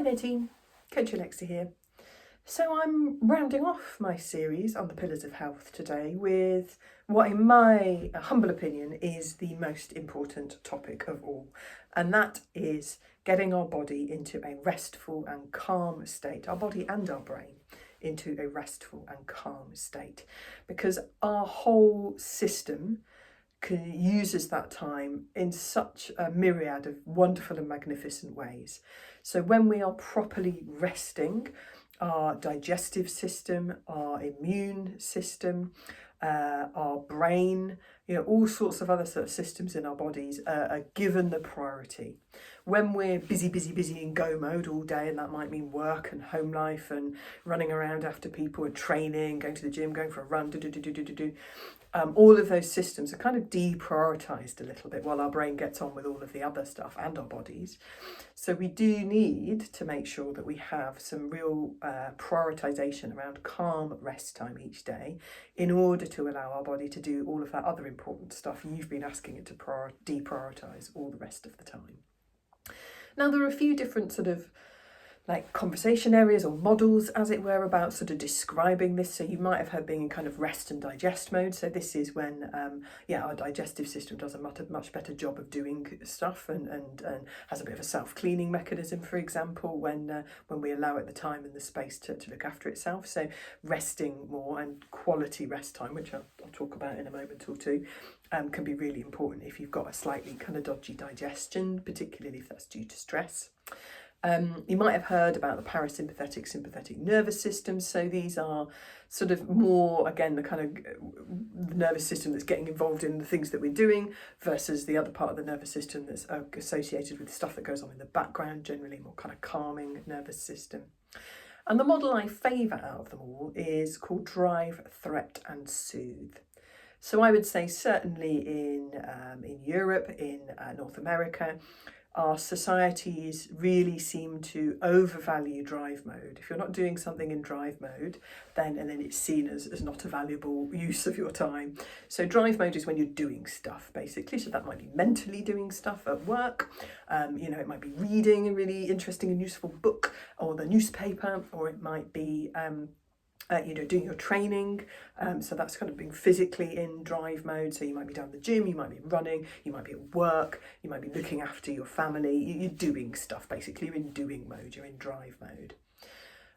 Hi there team, Coach Alexa here. So I'm rounding off my series on the pillars of health today with what in my humble opinion is the most important topic of all, and that is getting our body into a restful and calm state, our body and our brain into a restful and calm state, because our whole system uses that time in such a myriad of wonderful and magnificent ways. So when we are properly resting, our digestive system, our immune system, our brain, all sorts of other sort of systems in our bodies are given the priority. When we're busy in go mode all day, and that might mean work and home life and running around after people and training, going to the gym, going for a run, all of those systems are kind of deprioritized a little bit while our brain gets on with all of the other stuff and our bodies. So we do need to make sure that we have some real prioritization around calm rest time each day in order to allow our body to do all of that other important stuff you've been asking it to deprioritize all the rest of the time. Now, there are a few different sort of like conversation areas or models, as it were, about sort of describing this. So you might have heard being in kind of rest and digest mode. So this is when our digestive system does a much better job of doing stuff and has a bit of a self-cleaning mechanism, for example, when we allow it the time and the space to look after itself. So resting more and quality rest time, which I'll talk about in a moment or two, can be really important if you've got a slightly kind of dodgy digestion, particularly if that's due to stress. You might have heard about the parasympathetic, sympathetic nervous system. So these are sort of more, again, the kind of nervous system that's getting involved in the things that we're doing versus the other part of the nervous system that's associated with stuff that goes on in the background, generally more kind of calming nervous system. And the model I favour out of them all is called drive, threat and soothe. So I would say certainly in Europe, in North America, our societies really seem to overvalue drive mode. If you're not doing something in drive mode, then it's seen as not a valuable use of your time. So drive mode is when you're doing stuff, basically. So that might be mentally doing stuff at work. It might be reading a really interesting and useful book or the newspaper, or it might be doing your training, so that's kind of being physically in drive mode. So you might be down the gym, you might be running, you might be at work, you might be looking after your family, you're doing stuff basically, you're in doing mode, you're in drive mode.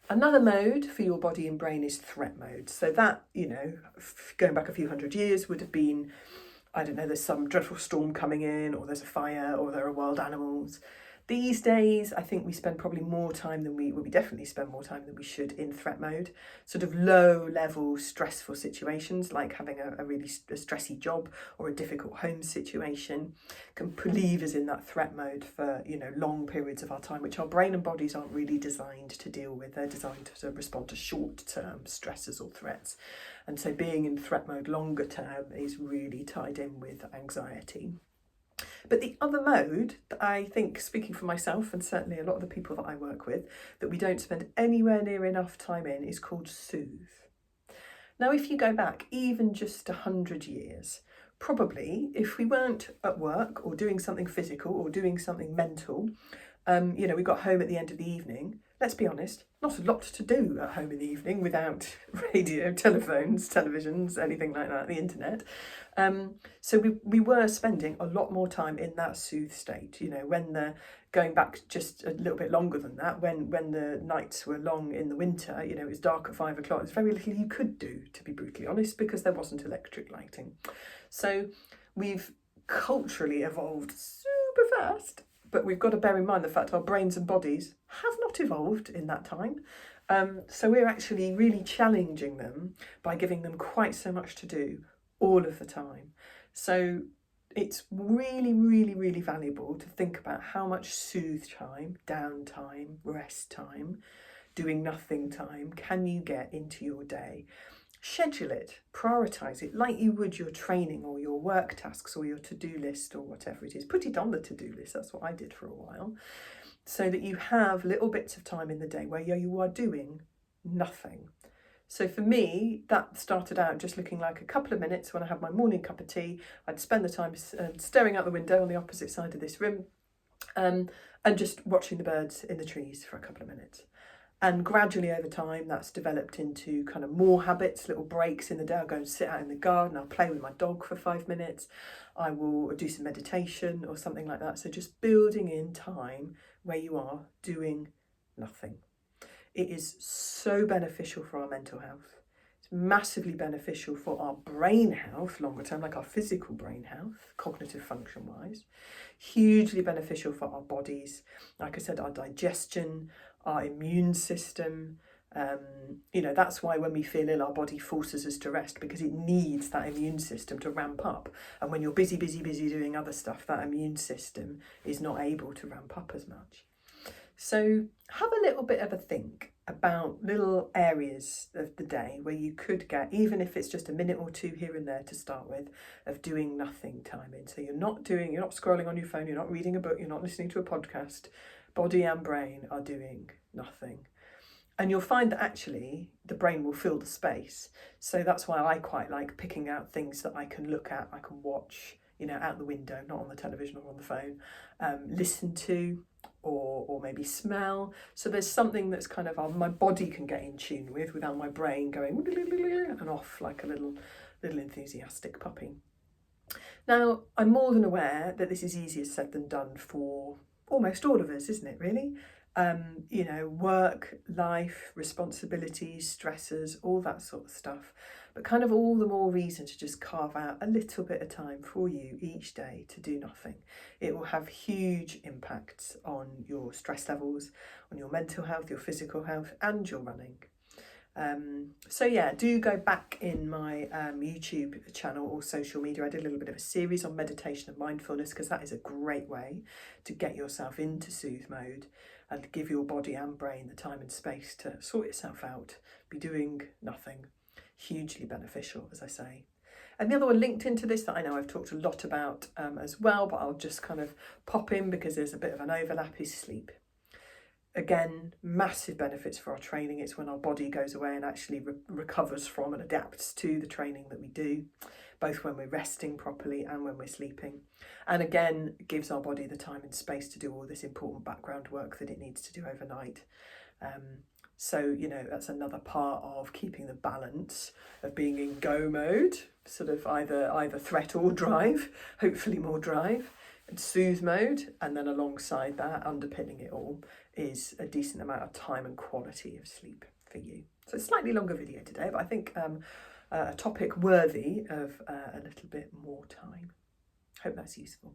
Another mode for your body and brain is threat mode. So that, going back a few hundred years would have been, I don't know, there's some dreadful storm coming in, or there's a fire, or there are wild animals. These days, I think we spend probably more time than we definitely spend more time than we should in threat mode. Sort of low level stressful situations like having a really stressy job or a difficult home situation can leave us in that threat mode for, long periods of our time, which our brain and bodies aren't really designed to deal with. They're designed to respond to short-term stresses or threats. And so being in threat mode longer term is really tied in with anxiety. But the other mode that I think, speaking for myself and certainly a lot of the people that I work with, that we don't spend anywhere near enough time in is called soothe. Now, if you go back even just 100 years, probably if we weren't at work or doing something physical or doing something mental, we got home at the end of the evening, let's be honest, not a lot to do at home in the evening without radio, telephones, televisions, anything like that, the internet. So we were spending a lot more time in that soothe state, when going back just a little bit longer than that, when the nights were long in the winter, it was dark at 5 o'clock, there's very little you could do, to be brutally honest, because there wasn't electric lighting. So we've culturally evolved super fast, but we've got to bear in mind the fact our brains and bodies have not evolved in that time. So we're actually really challenging them by giving them quite so much to do all of the time. So it's really, really, really valuable to think about how much soothe time, downtime, rest time, doing nothing time can you get into your day. Schedule it, prioritise it like you would your training or your work tasks or your to-do list or whatever it is. Put it on the to-do list, that's what I did for a while, so that you have little bits of time in the day where you are doing nothing. So for me, that started out just looking like a couple of minutes when I had my morning cup of tea. I'd spend the time staring out the window on the opposite side of this room, and just watching the birds in the trees for a couple of minutes. And gradually over time, that's developed into kind of more habits, little breaks in the day. I'll go and sit out in the garden, I'll play with my dog for 5 minutes, I will do some meditation or something like that. So just building in time where you are doing nothing. It is so beneficial for our mental health. It's massively beneficial for our brain health, longer term, like our physical brain health, cognitive function wise. Hugely beneficial for our bodies. Like I said, our digestion, our immune system. That's why when we feel ill, our body forces us to rest, because it needs that immune system to ramp up. And when you're busy doing other stuff, that immune system is not able to ramp up as much. So have a little bit of a think about little areas of the day where you could get, even if it's just a minute or two here and there to start with, of doing nothing time in. So you're not scrolling on your phone, you're not reading a book, you're not listening to a podcast. Body and brain are doing nothing. And you'll find that actually the brain will fill the space. So that's why I quite like picking out things that I can look at, I can watch, out the window, not on the television or on the phone, listen to, or maybe smell. So there's something that's kind of my body can get in tune with without my brain going and off like a little enthusiastic puppy. Now, I'm more than aware that this is easier said than done for almost all of us, isn't it, really? Work, life, responsibilities, stressors, all that sort of stuff. But kind of all the more reason to just carve out a little bit of time for you each day to do nothing. It will have huge impacts on your stress levels, on your mental health, your physical health, and your running. Do go back in my YouTube channel or social media. I did a little bit of a series on meditation and mindfulness, because that is a great way to get yourself into soothe mode and give your body and brain the time and space to sort itself out, be doing nothing. Hugely beneficial, as I say. And the other one linked into this that I know I've talked a lot about as well, but I'll just kind of pop in because there's a bit of an overlap, is sleep. Again, massive benefits for our training. It's when our body goes away and actually recovers from and adapts to the training that we do, both when we're resting properly and when we're sleeping. And again, gives our body the time and space to do all this important background work that it needs to do overnight. That's another part of keeping the balance of being in go mode, sort of either threat or drive, hopefully more drive, and soothe mode. And then alongside that, underpinning it all, is a decent amount of time and quality of sleep for you. So it's a slightly longer video today, but I think a topic worthy of a little bit more time. Hope that's useful.